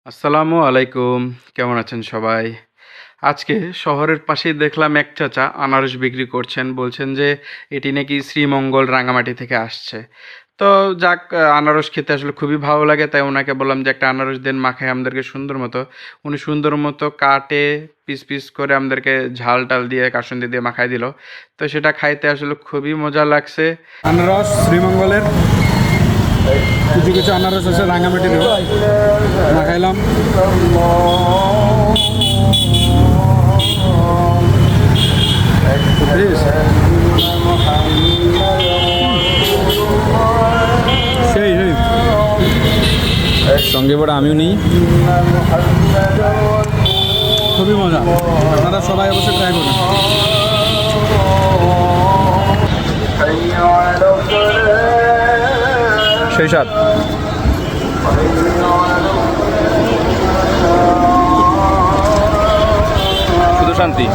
আসসালামু আলাইকুম। কেমন আছেন সবাই? আজকে শহরের পাশেই দেখলাম এক চাচা আনারস বিক্রি করছেন। বলছেন যে এটি নাকি শ্রীমঙ্গল রাঙামাটি থেকে আসছে। তো যাক আনারস খেতে আসলে খুবই ভালো লাগে। তাই উনাকে বললাম যে একটা আনারস দেন মাখায় আমাদেরকে সুন্দর মতো। উনি সুন্দর মতো কাটে পিস, পিস করে আমাদেরকে ঝাল-টাল দিয়ে কাসুন্দি দিয়ে মাখায় দিল। তো সেটা খাইতে আসলে খুবই মজা লাগছে। আনারস শ্রীমঙ্গলের কিছু কিছু আনারস আছে রাঙামাটিতেও মাখাইলাম। সেই সঙ্গে বড় আমিও নিই, খুবই মজা। আপনারা সবাই অবশ্যই ট্রাই করুন। সেই স্বাদ। শুধু শান্তি।